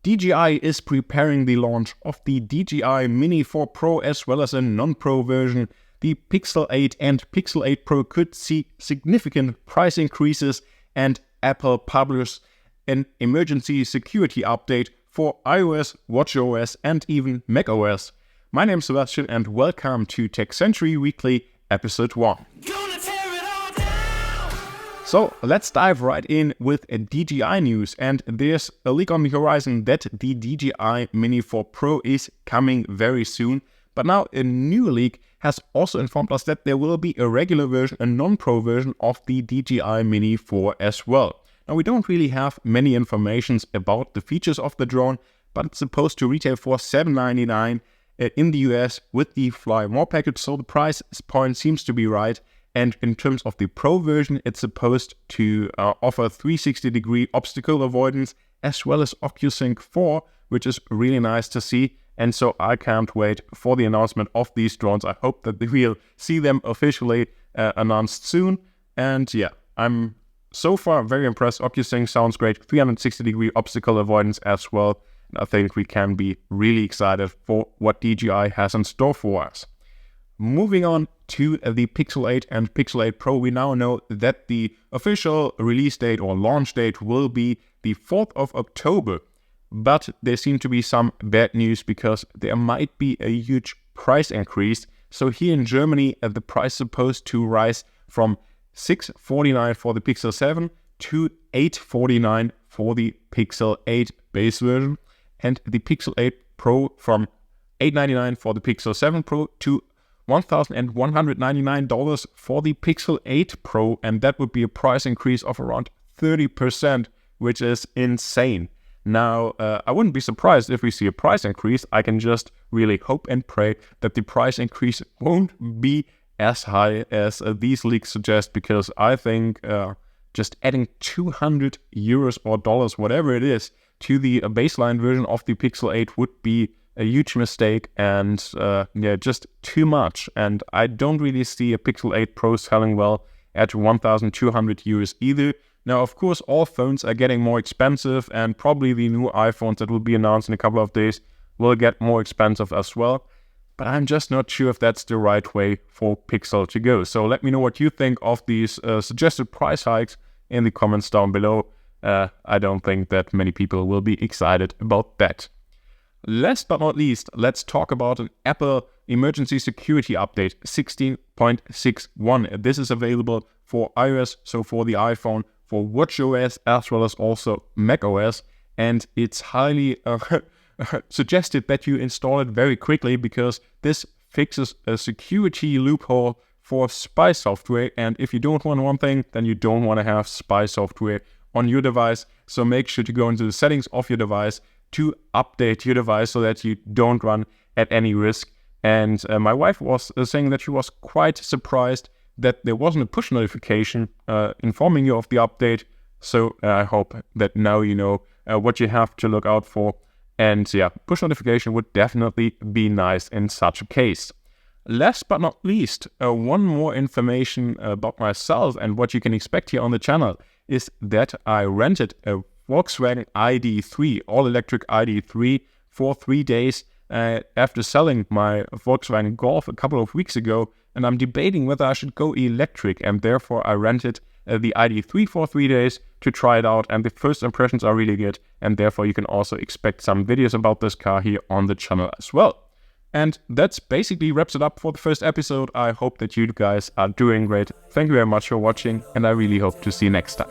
DJI is preparing the launch of the DJI Mini 4 Pro as well as a non-Pro version. The Pixel 8 and Pixel 8 Pro could see significant price increases, and Apple publishes an emergency security update for iOS, watchOS and even macOS. My name is Sebastian and welcome to TechCentury Weekly Episode 1. So let's dive right in with a DJI news, and there's a leak on the horizon that the DJI Mini 4 Pro is coming very soon. But now a new leak has also informed us that there will be a regular version, a non-Pro version of the DJI Mini 4 as well. Now we don't really have many informations about the features of the drone, but it's supposed to retail for $799 in the US with the Fly More package, so the price point seems to be right. And in terms of the Pro version, it's supposed to offer 360-degree obstacle avoidance as well as OcuSync 4, which is really nice to see. And so I can't wait for the announcement of these drones. I hope that we'll see them officially announced soon. And yeah, I'm so far very impressed. OcuSync sounds great. 360-degree obstacle avoidance as well. And I think we can be really excited for what DJI has in store for us. Moving on to the Pixel 8 and Pixel 8 Pro, we now know that the official release date or launch date will be the 4th of October. But there seem to be some bad news because there might be a huge price increase. So here in Germany, the price is supposed to rise from $649 for the Pixel 7 to $849 for the Pixel 8 base version, and the Pixel 8 Pro from $899 for the Pixel 7 Pro to $1,199 for the Pixel 8 Pro, and that would be a price increase of around 30%, which is insane. Now, I wouldn't be surprised if we see a price increase. I can just really hope and pray that the price increase won't be as high as these leaks suggest, because I think just adding 200 euros or dollars, whatever it is, to the baseline version of the Pixel 8 would be a huge mistake and just too much. And I don't really see a Pixel 8 Pro selling well at 1,200 euros either. Now, of course, all phones are getting more expensive, and probably the new iPhones that will be announced in a couple of days will get more expensive as well. But I'm just not sure if that's the right way for Pixel to go. So let me know what you think of these suggested price hikes in the comments down below. I don't think that many people will be excited about that. Last but not least, let's talk about an Apple emergency security update 16.61. This is available for iOS, so for the iPhone, for watchOS, as well as also macOS. And it's highly suggested that you install it very quickly, because this fixes a security loophole for spy software. And if you don't want one thing, then you don't want to have spy software on your device. So make sure to go into the settings of your device to update your device so that you don't run at any risk. And my wife was saying that she was quite surprised that there wasn't a push notification informing you of the update. So I hope that now you know what you have to look out for. And yeah, push notification would definitely be nice in such a case. Last but not least, one more information about myself and what you can expect here on the channel is that I rented a Volkswagen ID.3, all-electric ID.3, for 3 days after selling my Volkswagen Golf a couple of weeks ago, and I'm debating whether I should go electric, and therefore I rented the ID.3 for 3 days to try it out, and the first impressions are really good, and therefore you can also expect some videos about this car here on the channel as well. And that's basically wraps it up for the first episode. I hope that you guys are doing great. Thank you very much for watching, and I really hope to see you next time.